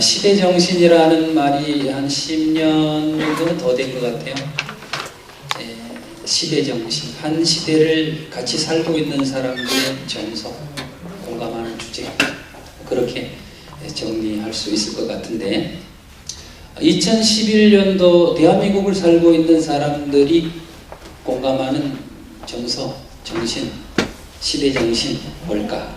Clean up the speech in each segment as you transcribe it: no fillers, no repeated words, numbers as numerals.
시대정신이라는 말이 한 10년 정도는 더 된 것 같아요. 시대정신, 한 시대를 같이 살고 있는 사람들의 정서, 공감하는 주제, 그렇게 정리할 수 있을 것 같은데, 2011년도 대한민국을 살고 있는 사람들이 공감하는 정서, 정신, 시대정신 뭘까?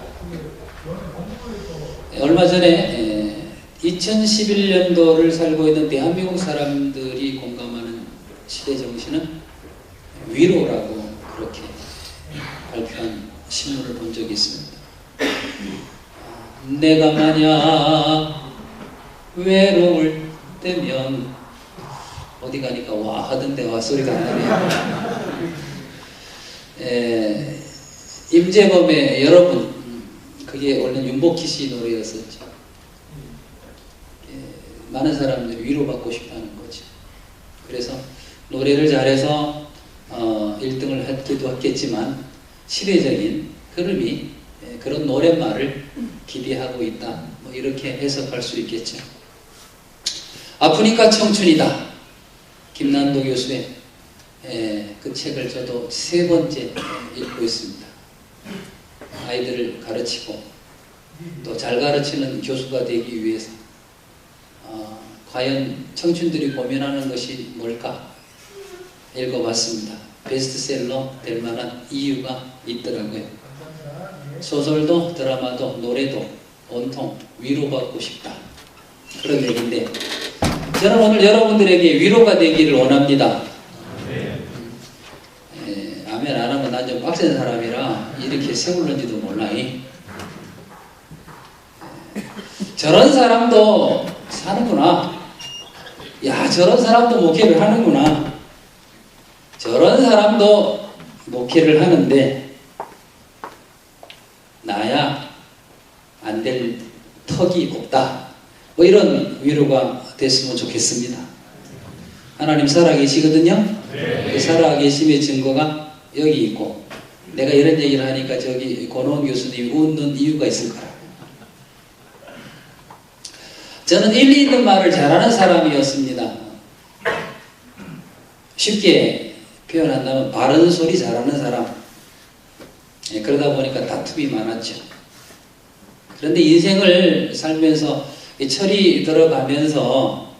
얼마 전에 2011년도를 살고 있는 대한민국 사람들이 공감하는 시대정신은 위로라고 그렇게 발표한 신문을 본 적이 있습니다. 내가 만약 외로울 때면, 어디 가니까 와 하던데 와 소리가 안 나네요. 임재범의 여러분, 그게 원래 윤복희 씨 노래였었죠. 많은 사람들이 위로받고 싶다는 거죠. 그래서 노래를 잘해서 1등을 했기도 했겠지만 시대적인 흐름이 그런 노랫말을 기대하고 있다, 뭐 이렇게 해석할 수 있겠죠. 아프니까 청춘이다, 김난도 교수의 그 책을 저도 3번째 읽고 있습니다. 아이들을 가르치고 또 잘 가르치는 교수가 되기 위해서 과연 청춘들이 고민하는 것이 뭘까 읽어봤습니다. 베스트셀러 될 만한 이유가 있더라고요. 소설도 드라마도 노래도 온통 위로받고 싶다, 그런 얘기인데, 저는 오늘 여러분들에게 위로가 되기를 원합니다. 아멘 안 하면 난 좀 빡센 사람이라 이렇게 세울는지도 몰라. 저런 사람도 사는구나. 야, 저런 사람도 목회를 하는구나. 저런 사람도 목회를 하는데 나야 안 될 턱이 없다, 뭐 이런 위로가 됐으면 좋겠습니다. 하나님 살아계시거든요. 그 살아계심의 증거가 여기 있고, 내가 이런 얘기를 하니까 저기 권호원 교수님이 웃는 이유가 있을 거라. 저는 일리 있는 말을 잘하는 사람이었습니다. 쉽게 표현한다면 바른 소리 잘하는 사람. 그러다 보니까 다툼이 많았죠. 그런데 인생을 살면서 철이 들어가면서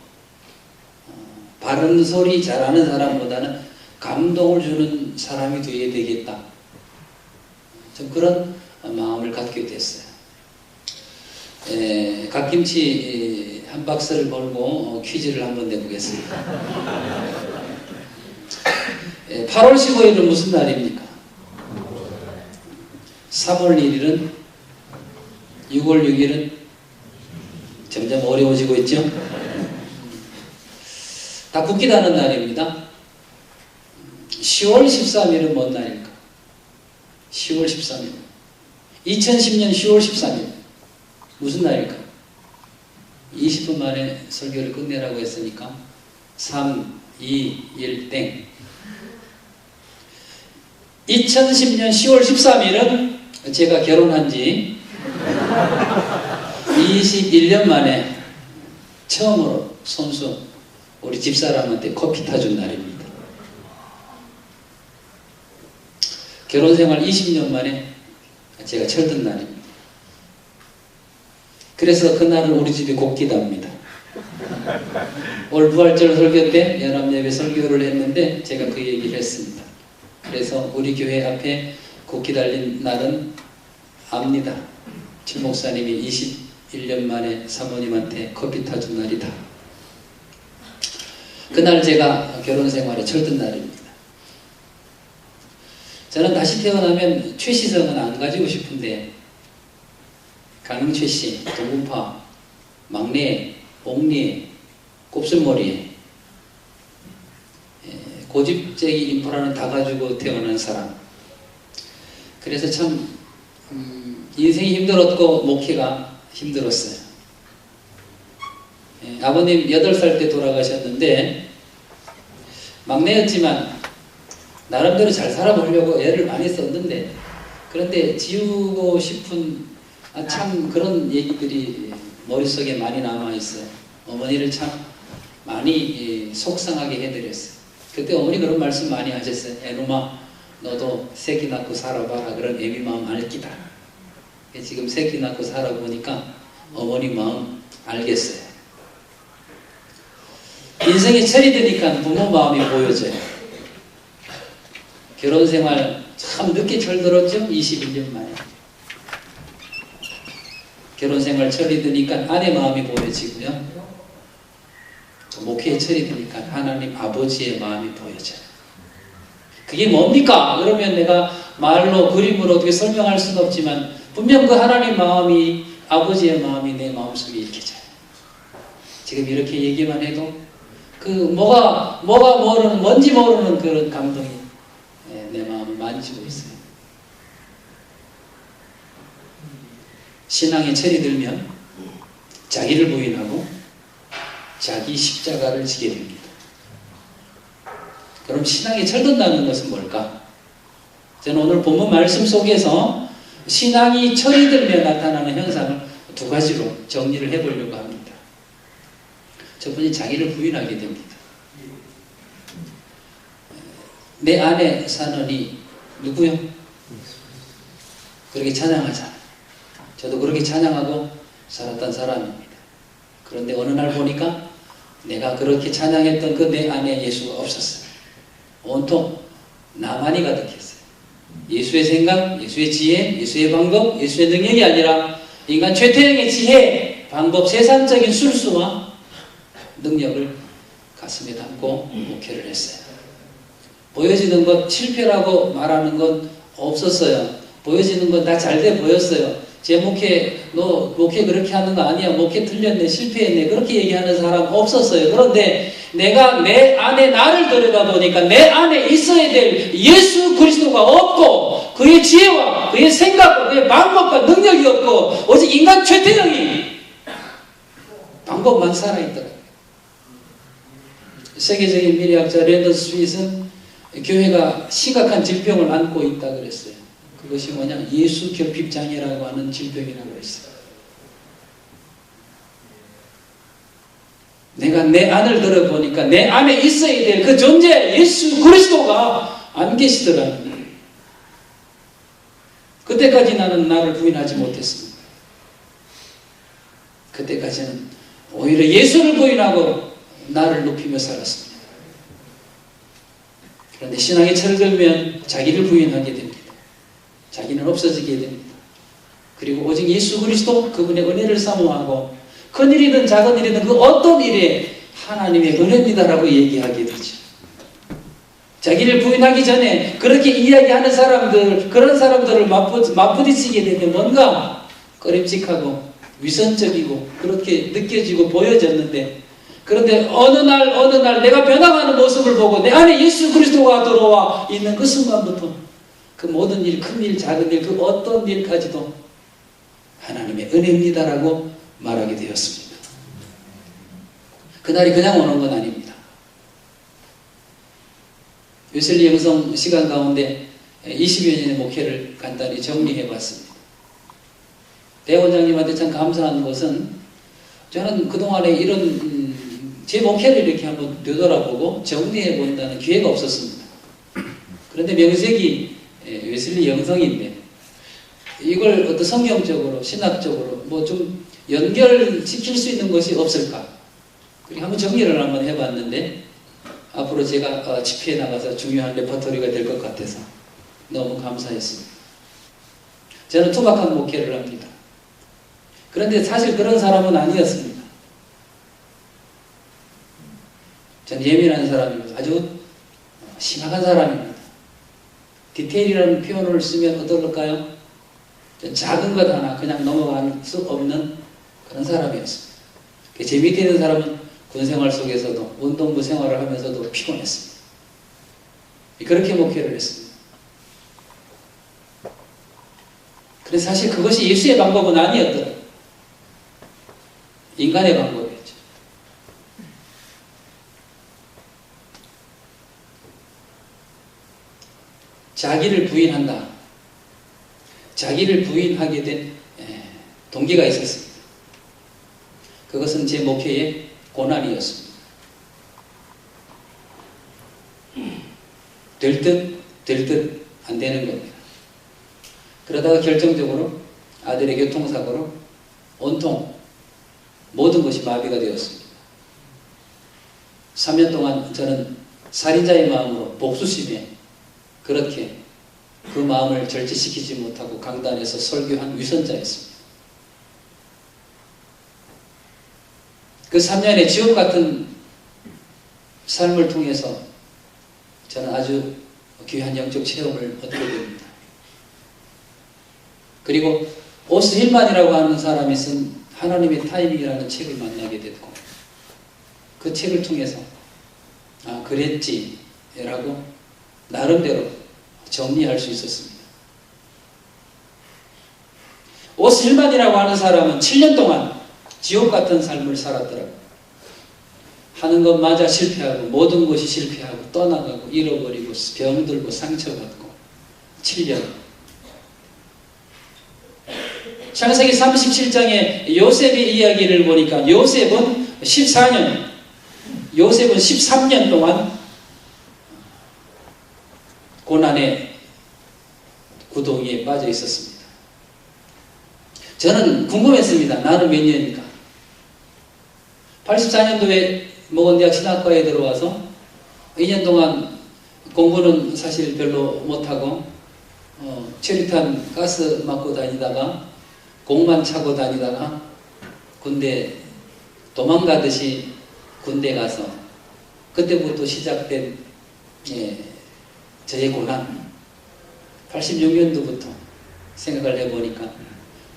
바른 소리 잘하는 사람보다는 감동을 주는 사람이 되어야 되겠다, 좀 그런 마음을 갖게 됐어요. 갓김치 한 박스를 걸고 퀴즈를 한번 내보겠습니다. 8월 15일은 무슨 날입니까? 3월 1일은? 6월 6일은? 점점 어려워지고 있죠? 다 굳기다는 날입니다. 10월 13일은 뭔 날일까? 10월 13일. 2010년 10월 13일. 무슨 날일까? 20분 만에 설교를 끝내라고 했으니까 3, 2, 1, 땡. 2010년 10월 13일은 제가 결혼한 지 21년 만에 처음으로 손수 우리 집사람한테 커피 타준 날입니다. 결혼생활 20년 만에 제가 철든 날입니다. 그래서 그날은 우리 집이 곱기답니다. 올 부활절 설교 때 연합예배 설교를 했는데 제가 그 얘기를 했습니다. 그래서 우리 교회 앞에 곱기 달린 날은 압니다. 진 목사님이 21년 만에 사모님한테 커피 타준 날이다. 그날 제가 결혼생활에 철든 날입니다. 저는 다시 태어나면 최시성은 안 가지고 싶은데, 강릉 최씨, 동군파, 막내, 옥리, 곱슬머리에 고집쟁이 인프라는 다 가지고 태어난 사람. 그래서 참 인생이 힘들었고 목회가 힘들었어요. 아버님 8살 때 돌아가셨는데 막내였지만 나름대로 잘 살아보려고 애를 많이 썼는데, 그런데 지우고 싶은 참 그런 얘기들이 머릿속에 많이 남아있어요. 어머니를 참 많이 속상하게 해드렸어요. 그때 어머니 그런 말씀 많이 하셨어요. 애놈아, 너도 새끼 낳고 살아봐라. 그런 애미 마음 알기다. 지금 새끼 낳고 살아보니까 어머니 마음 알겠어요. 인생이 철이 드니까 부모 마음이 보여져요. 결혼생활 참 늦게 철들었죠? 21년 만에. 결혼생활 철이 드니까 아내 마음이 보여지고요. 목회에 철이 드니까 하나님 아버지의 마음이 보여져요. 그게 뭡니까? 그러면 내가 말로 그림으로 어떻게 설명할 수는 없지만 분명 그 하나님 마음이, 아버지의 마음이 내 마음속에 읽혀져요. 지금 이렇게 얘기만 해도 그 뭐가 모르는, 뭔지 모르는 그런 감동이 내 마음을 만지고 있어요. 신앙에 철이 들면 자기를 부인하고 자기 십자가를 지게 됩니다. 그럼 신앙에 철든다는 것은 뭘까? 저는 오늘 본문 말씀 속에서 신앙이 철이 들며 나타나는 현상을 두 가지로 정리를 해보려고 합니다. 첫 번째, 자기를 부인하게 됩니다. 내 안에 사는 이 누구요? 그렇게 찬양하잖아요. 저도 그렇게 찬양하고 살았던 사람입니다. 그런데 어느 날 보니까 내가 그렇게 찬양했던 그 내 안에 예수가 없었어요. 온통 나만이 가득했어요. 예수의 생각, 예수의 지혜, 예수의 방법, 예수의 능력이 아니라 인간 최태형의 지혜, 방법, 세상적인 술수와 능력을 가슴에 담고 목회를 했어요. 보여지는 것, 실패라고 말하는 건 없었어요. 보여지는 건 다 잘 돼 보였어요. 제 목회, 너 목회 그렇게 하는 거 아니야. 목회 틀렸네, 실패했네. 그렇게 얘기하는 사람 없었어요. 그런데 내가 내 안에 나를 들여다보니까 내 안에 있어야 될 예수 그리스도가 없고 그의 지혜와 그의 생각과 그의 방법과 능력이 없고 오직 인간 최태형이 방법만 살아있더라고요. 세계적인 미래학자 랜던 스윗은 교회가 심각한 질병을 안고 있다 그랬어요. 그것이 뭐냐? 예수 결핍장애라고 하는 질병이라고 했어요. 내가 내 안을 들어보니까 내 안에 있어야 될 그 존재 예수 그리스도가 안 계시더라고요. 그때까지 나는 나를 부인하지 못했습니다. 그때까지는 오히려 예수를 부인하고 나를 높이며 살았습니다. 그런데 신앙에 철들면 자기를 부인하게 됩니다. 자기는 없어지게 됩니다. 그리고 오직 예수 그리스도 그분의 은혜를 사모하고 큰 일이든 작은 일이든 그 어떤 일에 하나님의 은혜입니다라고 얘기하게 되죠. 자기를 부인하기 전에 그렇게 이야기하는 사람들, 그런 사람들을 맞부딪히게 되면 뭔가 꺼림칙하고 위선적이고 그렇게 느껴지고 보여졌는데, 그런데 어느 날 내가 변화가는 모습을 보고 내 안에 예수 그리스도가 들어와 있는 그 순간부터 그 모든 일, 큰 일, 작은 일, 그 어떤 일까지도 하나님의 은혜입니다라고 말하게 되었습니다. 그날이 그냥 오는 건 아닙니다. 웨슬리 영성 시간 가운데 20여 년의 목회를 간단히 정리해 봤습니다. 대원장님한테 참 감사한 것은 저는 그동안에 이런 제 목회를 이렇게 한번 되돌아보고 정리해 본다는 기회가 없었습니다. 그런데 명색이 웨슬리 영성인데 이걸 어떤 성경적으로 신학적으로 뭐 좀 연결시킬 수 있는 것이 없을까? 그리고 한번 정리를 한번 해봤는데 앞으로 제가 집회에 나가서 중요한 레퍼토리가 될 것 같아서 너무 감사했습니다. 저는 투박한 목회를 합니다. 그런데 사실 그런 사람은 아니었습니다. 저는 예민한 사람입니다. 아주 심각한 사람입니다. 디테일이라는 표현을 쓰면 어떨까요? 작은 것 하나 그냥 넘어갈 수 없는 그런 사람이었습니다. 제 밑에 있는 사람은 군생활 속에서도 운동부 생활을 하면서도 피곤했습니다. 그렇게 목회를 했습니다. 그래서 사실 그것이 예수의 방법은 아니었더라고요. 인간의 방법이었죠. 자기를 부인한다. 자기를 부인하게 된 동기가 있었습니다. 그것은 제 목회의 고난이었습니다. 될 듯 안 되는 겁니다. 그러다가 결정적으로 아들의 교통사고로 온통 모든 것이 마비가 되었습니다. 3년 동안 저는 살인자의 마음으로 복수심에 그렇게 그 마음을 절제시키지 못하고 강단에서 설교한 위선자였습니다. 그 3년의 지옥 같은 삶을 통해서 저는 아주 귀한 영적 체험을 얻게 됩니다. 그리고 오스 힐만이라고 하는 사람이 쓴 하나님의 타이밍이라는 책을 만나게 됐고, 그 책을 통해서 아, 그랬지 라고 나름대로 정리할 수 있었습니다. 오스 힐만이라고 하는 사람은 7년 동안 지옥 같은 삶을 살았더라고요. 하는 것마저 실패하고 모든 것이 실패하고 떠나가고 잃어버리고 병들고 상처받고 7년. 창세기 37장의 요셉의 이야기를 보니까 요셉은 13년 동안 고난의 구덩이에 빠져 있었습니다. 저는 궁금했습니다. 나는 몇 년입니까? 84년도에 모건대학 신학과에 들어와서 2년 동안 공부는 사실 별로 못하고 체류탄 가스 맞고 다니다가 공만 차고 다니다가 군대 도망가듯이 군대 가서 그때부터 시작된 저의 고난, 86년도부터 생각을 해보니까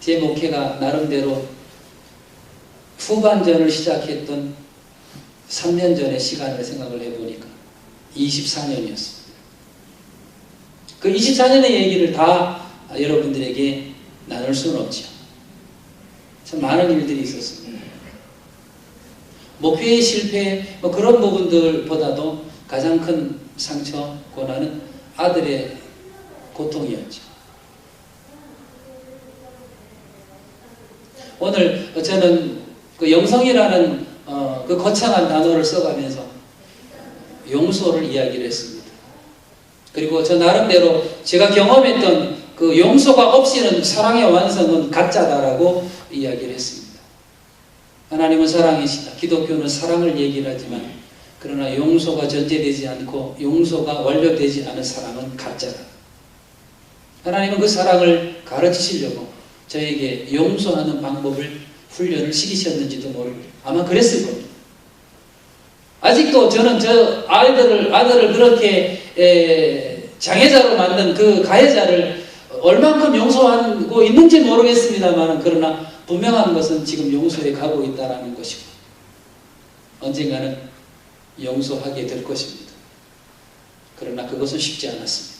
제 목회가 나름대로 후반전을 시작했던 3년 전의 시간을 생각을 해보니까 24년이었습니다. 그 24년의 얘기를 다 여러분들에게 나눌 수는 없죠. 참 많은 일들이 있었습니다. 목회의 실패, 그런 부분들보다도 가장 큰 상처, 고난은 아들의 고통이었죠. 오늘 저는 그 영성이라는 그 거창한 단어를 써가면서 용서를 이야기를 했습니다. 그리고 저 나름대로 제가 경험했던 그 용서가 없이는 사랑의 완성은 가짜다라고 이야기를 했습니다. 하나님은 사랑이시다. 기독교는 사랑을 얘기를 하지만 그러나 용서가 전제되지 않고 용서가 완료되지 않은 사랑은 가짜다. 하나님은 그 사랑을 가르치시려고 저에게 용서하는 방법을 훈련을 시키셨는지도 모릅니다. 아마 그랬을 겁니다. 아직도 저는 저 아들을 그렇게 장애자로 만든 그 가해자를 얼만큼 용서하고 있는지 모르겠습니다만 그러나 분명한 것은 지금 용서해 가고 있다는 것이고 언젠가는 용서하게 될 것입니다. 그러나 그것은 쉽지 않았습니다.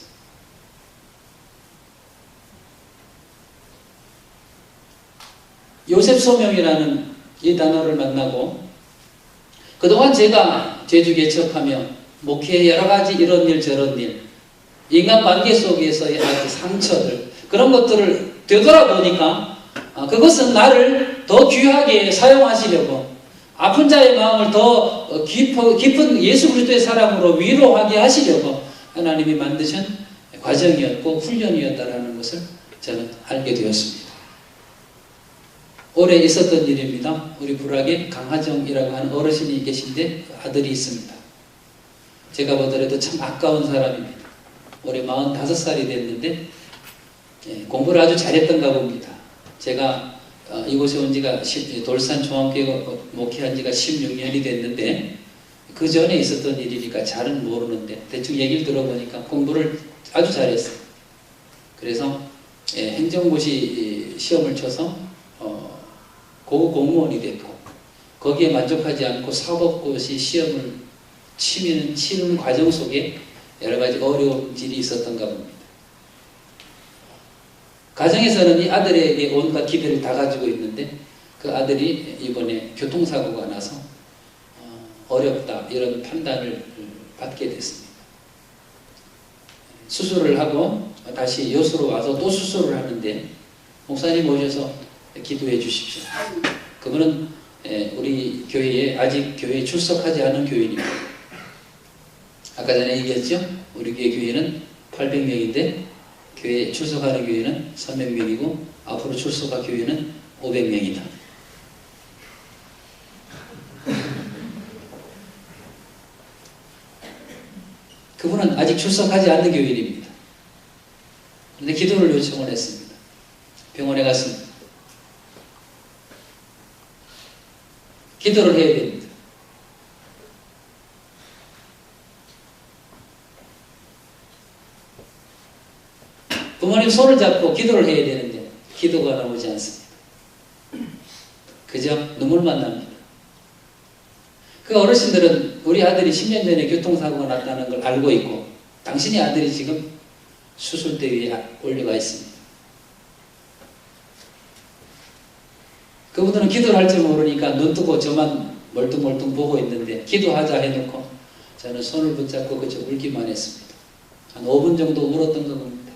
요셉 소명이라는 이 단어를 만나고 그동안 제가 제주 개척하며 목회의 여러 가지 이런 일 저런 일 인간 관계 속에서의 상처들 그런 것들을 되돌아보니까 그것은 나를 더 귀하게 사용하시려고 아픈 자의 마음을 더 깊은 예수 그리스도의 사랑으로 위로하게 하시려고 하나님이 만드신 과정이었고 훈련이었다라는 것을 저는 알게 되었습니다. 올해 있었던 일입니다. 우리 불악에 강하정이라고 하는 어르신이 계신데 아들이 있습니다. 제가 보더라도 참 아까운 사람입니다. 올해 45살이 됐는데 공부를 아주 잘했던가 봅니다. 제가 이곳에 온 지가 돌산 중앙교회 목회한 지가 16년이 됐는데 그 전에 있었던 일이니까 잘은 모르는데 대충 얘기를 들어보니까 공부를 아주 잘했어요. 그래서 행정고시 시험을 쳐서 고급 공무원이 됐고 거기에 만족하지 않고 사법고시 시험을 치는 과정 속에 여러 가지 어려운 일이 있었던가 봅니다. 가정에서는 이 아들에게 온갖 기대를 다 가지고 있는데 그 아들이 이번에 교통사고가 나서 어렵다 이런 판단을 받게 됐습니다. 수술을 하고 다시 여수로 와서 또 수술을 하는데 목사님 오셔서 기도해 주십시오. 그분은 우리 교회에 아직 교회에 출석하지 않은 교인입니다. 아까 전에 얘기했죠? 우리 교회는 800명인데 교회에 출석하는 교회는 300명이고 앞으로 출석할 교회는 500명이다. 그분은 아직 출석하지 않는 교인입니다. 그런데 기도를 요청을 했습니다. 병원에 갔습니다. 기도를 해야 됩니다. 부모님 손을 잡고 기도를 해야 되는데 기도가 나오지 않습니다. 그저 눈물만 납니다. 그 어르신들은 우리 아들이 10년 전에 교통사고가 났다는 걸 알고 있고 당신의 아들이 지금 수술대 위에 올려가 있습니다. 그분들은 기도를 할 줄 모르니까 눈 뜨고 저만 멀뚱멀뚱 보고 있는데 기도하자 해놓고 저는 손을 붙잡고 그저 울기만 했습니다. 한 5분 정도 울었던 것 겁니다.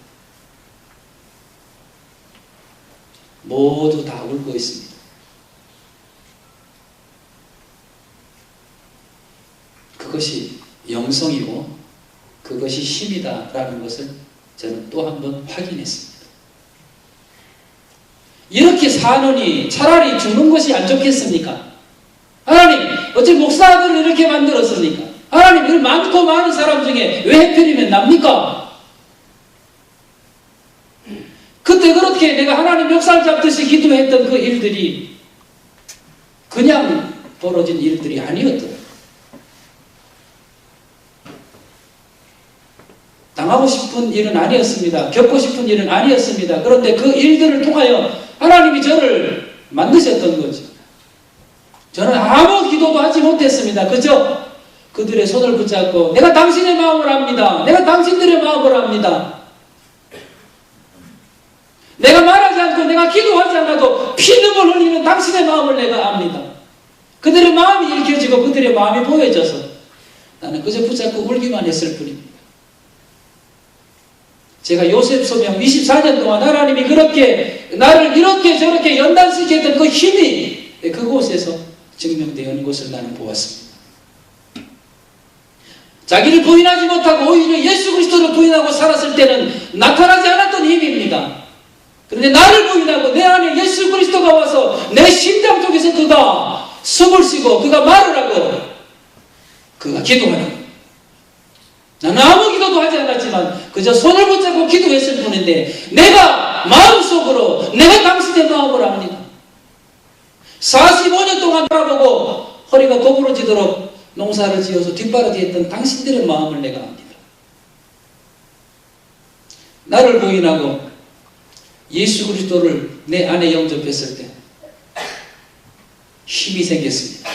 모두 다 울고 있습니다. 그것이 영성이고 그것이 힘이다라는 것을 저는 또 한 번 확인했습니다. 이렇게 사느니 차라리 죽는 것이 안 좋겠습니까? 하나님, 어째 목사들을 이렇게 만들었습니까? 하나님, 이 많고 많은 사람 중에 왜 해필이면 납니까? 그때 그렇게 내가 하나님 멱살 잡듯이 기도했던 그 일들이 그냥 벌어진 일들이 아니었더라. 당하고 싶은 일은 아니었습니다. 겪고 싶은 일은 아니었습니다. 그런데 그 일들을 통하여 하나님이 저를 만드셨던 거죠. 저는 아무 기도도 하지 못했습니다. 그저 그들의 손을 붙잡고 내가 당신의 마음을 압니다. 내가 당신들의 마음을 압니다. 내가 말하지 않고 내가 기도하지 않아도 피눈물 흘리는 당신의 마음을 내가 압니다. 그들의 마음이 읽혀지고 그들의 마음이 보여져서 나는 그저 붙잡고 울기만 했을 뿐입니다. 제가 요셉 소명 24년 동안 하나님이 그렇게 나를 이렇게 저렇게 연단시켰던 그 힘이 그곳에서 증명되는 것을 나는 보았습니다. 자기를 부인하지 못하고 오히려 예수 그리스도를 부인하고 살았을 때는 나타나지 않았던 힘입니다. 그런데 나를 부인하고 내 안에 예수 그리스도가 와서 내 심장 속에서 그가 숨을 쉬고 그가 말을 하고 그가 기도하는 거예요. 나는 아무 기도도 하지 않았지만 그저 손을 붙잡고 기도했을 뿐인데 내가 마음속으로 내가 당신의 마음을 압니다. 45년 동안 바라보고 허리가 거부러지도록 농사를 지어서 뒷바라지했던 당신들의 마음을 내가 압니다. 나를 부인하고 예수 그리스도를 내 안에 영접했을 때 힘이 생겼습니다.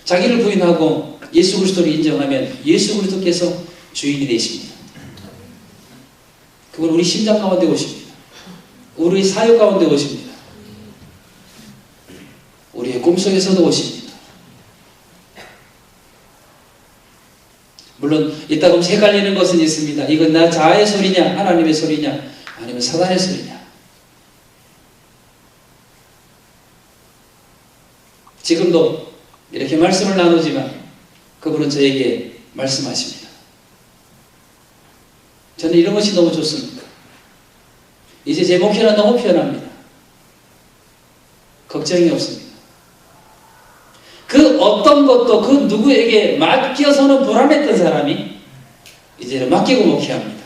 자기를 부인하고 예수 그리스도를 인정하면 예수 그리스도께서 주인이 되십니다. 그건 우리 심장 가운데 오십니다. 우리 사역 가운데 오십니다. 우리의 꿈속에서도 오십니다. 물론 이따금 헷갈리는 것은 있습니다. 이건 나 자아의 소리냐 하나님의 소리냐 아니면 사단의 소리냐. 지금도 이렇게 말씀을 나누지만 그분은 저에게 말씀하십니다. 저는 이런 것이 너무 좋습니다. 이제 제 목회는 너무 편합니다. 걱정이 없습니다. 그 어떤 것도 그 누구에게 맡겨서는 불안했던 사람이 이제는 맡기고 목회합니다.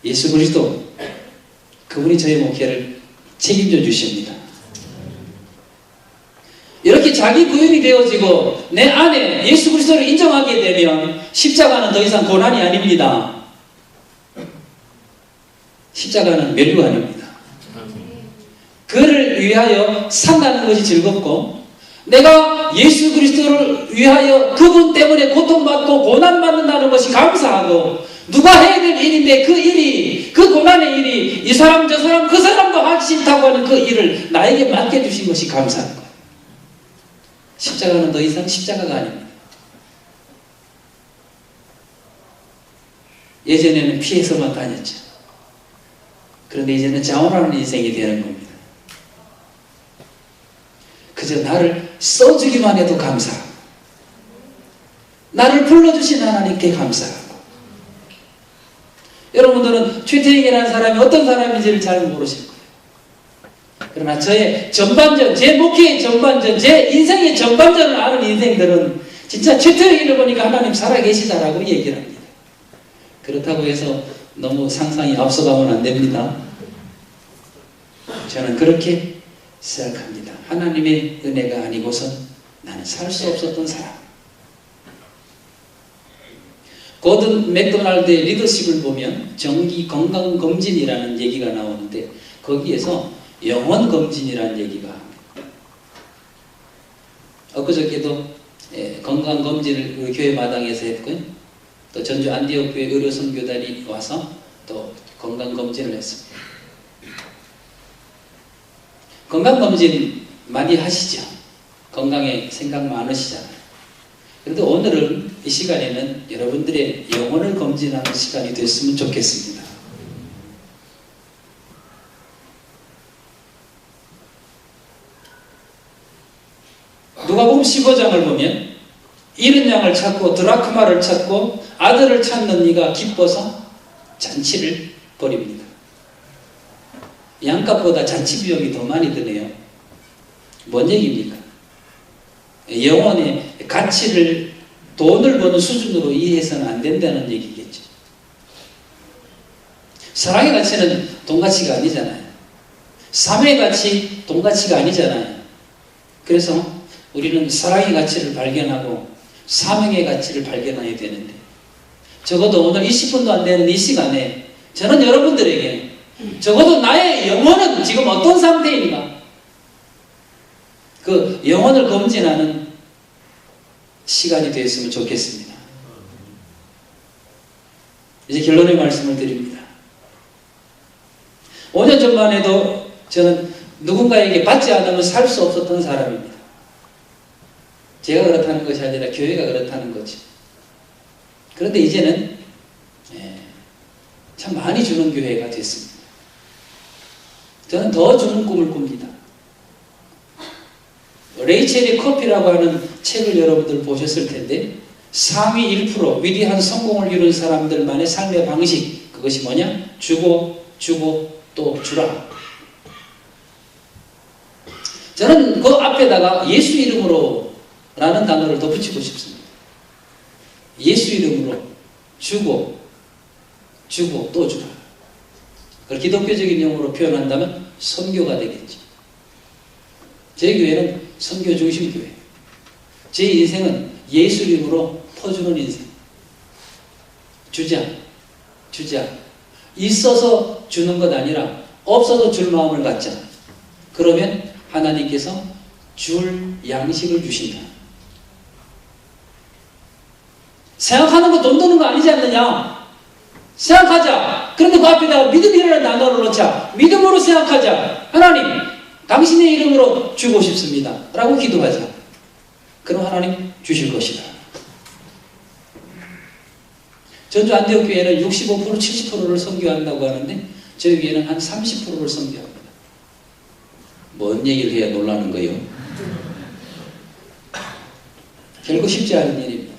예수 그리스도 그분이 저의 목회를 책임져 주십니다. 이렇게 자기 부인이 되어지고 내 안에 예수 그리스도를 인정하게 되면 십자가는 더 이상 고난이 아닙니다. 십자가는 멸류관입니다. 그를 위하여 산다는 것이 즐겁고 내가 예수 그리스도를 위하여 그분 때문에 고통받고 고난받는다는 것이 감사하고 누가 해야 될 일인데 그 일이 그 고난의 일이 이 사람 저 사람 그 사람도 하기 싫다고 하는 그 일을 나에게 맡겨주신 것이 감사한 거예요. 십자가는 더 이상 십자가가 아닙니다. 예전에는 피해서만 다녔죠. 그런데 이제는 자원하는 인생이 되는 겁니다. 그저 나를 써주기만 해도 감사하고 나를 불러주신 하나님께 감사하고. 여러분들은 최태익이라는 사람이 어떤 사람인지를 잘 모르실 거예요. 그러나 저의 전반전, 제 목회의 전반전, 제 인생의 전반전을 아는 인생들은 진짜 최태익을 보니까 하나님 살아계시다라고 얘기를 합니다. 그렇다고 해서 너무 상상이 앞서가면 안 됩니다. 저는 그렇게 생각합니다. 하나님의 은혜가 아니고선 나는 살 수 없었던 사람. 고든 맥도날드의 리더십을 보면 정기 건강검진이라는 얘기가 나오는데 거기에서 영혼검진이라는 얘기가 합니다. 엊그저께도 건강검진을 우리 교회 마당에서 했고요. 또 전주 안디옥교회 의료선교단이 와서 또 건강검진을 했습니다. 건강검진 많이 하시죠? 건강에 생각 많으시잖아요. 그런데 오늘은 이 시간에는 여러분들의 영혼을 검진하는 시간이 됐으면 좋겠습니다. 누가복음 15장을 보면 잃은 양을 찾고 드라크마를 찾고 아들을 찾는 이가 기뻐서 잔치를 벌입니다. 양값보다 잔치 비용이 더 많이 드네요. 뭔 얘기입니까? 영혼의 가치를 돈을 버는 수준으로 이해해서는 안 된다는 얘기겠죠. 사랑의 가치는 돈 가치가 아니잖아요. 삶의 가치, 돈 가치가 아니잖아요. 그래서 우리는 사랑의 가치를 발견하고 사명의 가치를 발견해야 되는데 적어도 오늘 20분도 안 되는 이 시간에 저는 여러분들에게 적어도 나의 영혼은 지금 어떤 상태인가? 그 영혼을 검진하는 시간이 되었으면 좋겠습니다. 이제 결론의 말씀을 드립니다. 5년 전만 해도 저는 누군가에게 받지 않으면 살 수 없었던 사람입니다. 제가 그렇다는 것이 아니라 교회가 그렇다는 거죠. 그런데 이제는 참 많이 주는 교회가 됐습니다. 저는 더 주는 꿈을 꿉니다. 레이첼의 커피라고 하는 책을 여러분들 보셨을 텐데 상위 1% 위대한 성공을 이룬 사람들만의 삶의 방식, 그것이 뭐냐? 주고 또 주라. 저는 그 앞에다가 예수 이름으로 라는 단어를 덧붙이고 싶습니다. 예수 이름으로 주고 또 주라. 그걸 기독교적인 용어로 표현한다면 선교가 되겠죠. 제 교회는 선교 중심 교회. 제 인생은 예수 이름으로 퍼주는 인생. 주자. 있어서 주는 것 아니라 없어도 줄 마음을 갖자. 그러면 하나님께서 줄 양식을 주신다. 생각하는 거 돈 드는 거 아니지 않느냐? 생각하자. 그런데 그 앞에다가 믿음이라는 단어를 넣자. 믿음으로 생각하자. 하나님, 당신의 이름으로 주고 싶습니다. 라고 기도하자. 그럼 하나님 주실 것이다. 전주 안디옥교회는 65% 70%를 선교한다고 하는데 저희 교회는 한 30%를 선교합니다. 뭔 얘기를 해야 놀라는 거예요? 결코 쉽지 않은 일입니다.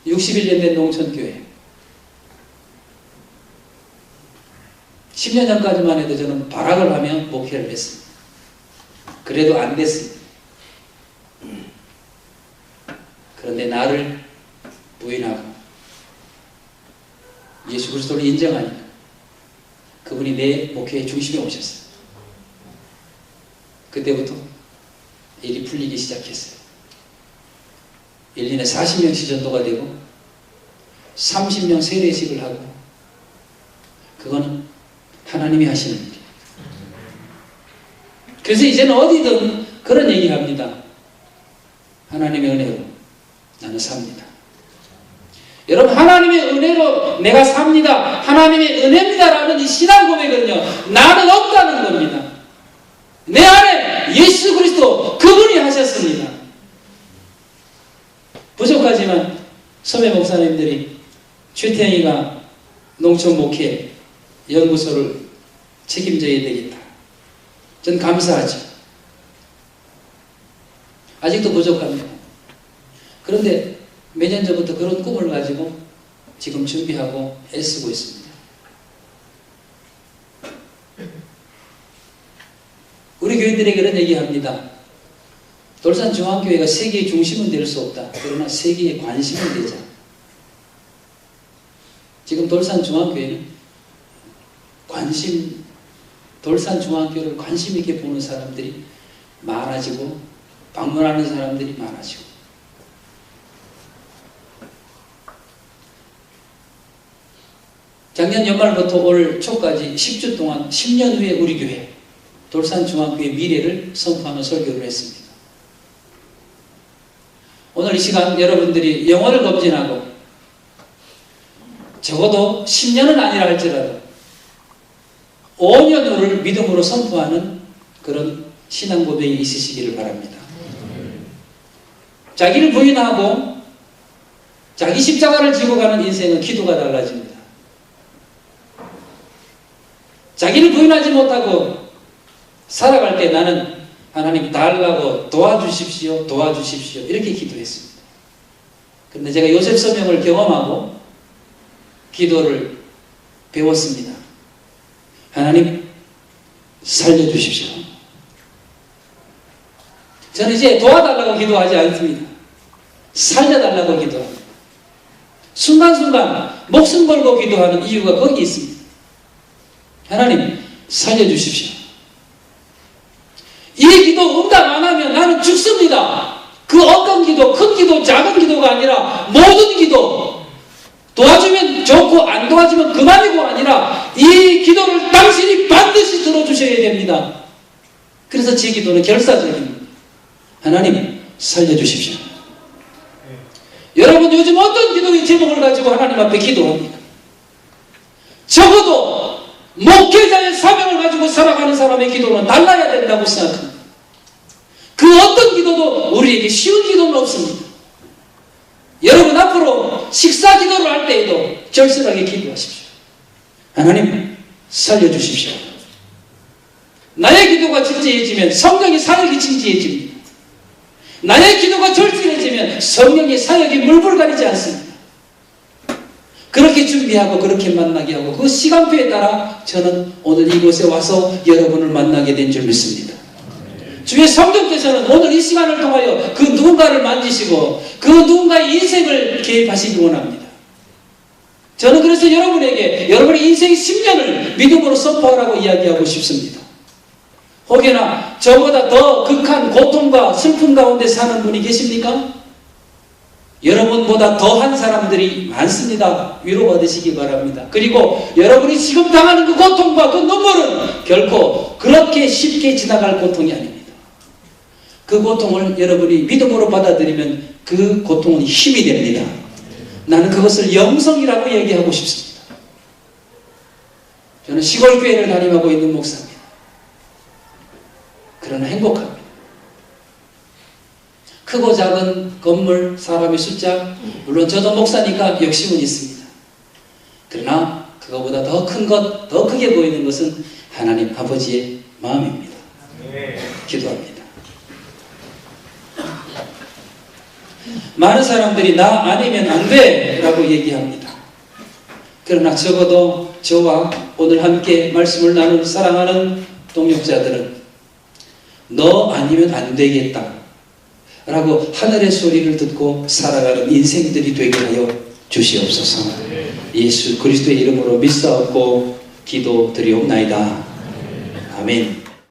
61년 된 농촌교회. 10년 전까지만 해도 저는 발악을 하며 목회를 했습니다. 그래도 안 됐습니다. 그런데 나를 부인하고 예수 그리스도를 인정하니까 그분이 내 목회의 중심에 오셨어요. 그때부터 일이 풀리기 시작했어요. 1년에 40명씩 전도가 되고 30명 세례식을 하고 그거는 하나님이 하시는 일이에요. 그래서 이제는 어디든 그런 얘기합니다. 하나님의 은혜로 나는 삽니다. 여러분, 하나님의 은혜로 내가 삽니다. 하나님의 은혜입니다라는 이 신앙 고백은요, 나는 없다는 겁니다. 내 안에 예수 그리스도 그분이 하셨습니다. 부족하지만 선배 목사님들이 최태영이가 농촌 목회 연구소를 책임져야 되겠다. 전 감사하죠. 아직도 부족합니다. 그런데 몇 년 전부터 그런 꿈을 가지고 지금 준비하고 애쓰고 있습니다. 우리 교인들에게 그런 얘기합니다. 돌산중앙교회가 세계의 중심은 될 수 없다. 그러나 세계의 관심은 되자. 지금 돌산중앙교회는 돌산중앙교회를 관심 있게 보는 사람들이 많아지고 방문하는 사람들이 많아지고 작년 연말부터 올 초까지 10주 동안 10년 후에 우리 교회 돌산중앙교회의 미래를 선포하는 설교를 했습니다. 오늘 이 시간 여러분들이 영혼을 검진하고 적어도 10년은 아니라 할지라도 5년 후를 믿음으로 선포하는 그런 신앙 고백이 있으시기를 바랍니다. 자기를 부인하고 자기 십자가를 지고 가는 인생은 기도가 달라집니다. 자기를 부인하지 못하고 살아갈 때 나는 하나님 달라고 도와주십시오 이렇게 기도했습니다. 그런데 제가 요셉 서명을 경험하고 기도를 배웠습니다. 하나님 살려주십시오. 저는 이제 도와달라고 기도하지 않습니다. 살려달라고 기도합니다. 순간순간 목숨 걸고 기도하는 이유가 거기 있습니다. 하나님 살려주십시오. 이 기도 응답 안 하면 나는 죽습니다. 그 어떤 기도, 큰 기도, 작은 기도가 아니라 모든 기도, 도와주면 좋고 안 도와주면 그만이고 아니라 이 기도를 당신이 반드시 들어주셔야 됩니다. 그래서 제 기도는 결사적입니다. 하나님 살려주십시오. 여러분 요즘 어떤 기도의 제목을 가지고 하나님 앞에 기도합니까? 적어도 목회자의 사명을 가지고 살아가는 사람의 기도는 달라야 된다고 생각합니다. 그 어떤 기도도 우리에게 쉬운 기도는 없습니다. 여러분 앞으로 식사 기도를 할 때에도 절실하게 기도하십시오. 하나님 살려주십시오. 나의 기도가 진지해지면 성령의 사역이 진지해집니다. 나의 기도가 절실해지면 성령의 사역이 물불 가리지 않습니다. 그렇게 준비하고 그렇게 만나게 하고 그 시간표에 따라 저는 오늘 이곳에 와서 여러분을 만나게 된 줄 믿습니다. 주의 성령께서는 오늘 이 시간을 통하여 그 누군가를 만지시고 그 누군가의 인생을 개입하시기 원합니다. 저는 그래서 여러분에게 여러분의 인생 10년을 믿음으로 선포하라고 이야기하고 싶습니다. 혹여나 저보다 더 극한 고통과 슬픔 가운데 사는 분이 계십니까? 여러분보다 더한 사람들이 많습니다. 위로받으시기 바랍니다. 그리고 여러분이 지금 당하는 그 고통과 그 눈물은 결코 그렇게 쉽게 지나갈 고통이 아닙니다. 그 고통을 여러분이 믿음으로 받아들이면 그 고통은 힘이 됩니다. 나는 그것을 영성이라고 얘기하고 싶습니다. 저는 시골 교회를 담임하고 있는 목사입니다. 그러나 행복합니다. 크고 작은 건물, 사람의 숫자, 물론 저도 목사니까 욕심은 있습니다. 그러나 그거보다 더 큰 것, 더 크게 보이는 것은 하나님 아버지의 마음입니다. 기도합니다. 많은 사람들이 나 아니면 안 돼 라고 얘기합니다. 그러나 적어도 저와 오늘 함께 말씀을 나눌 사랑하는 동역자들은 너 아니면 안 되겠다 라고 하늘의 소리를 듣고 살아가는 인생들이 되게 하여 주시옵소서. 예수 그리스도의 이름으로 믿사옵고 기도드리옵나이다. 아멘.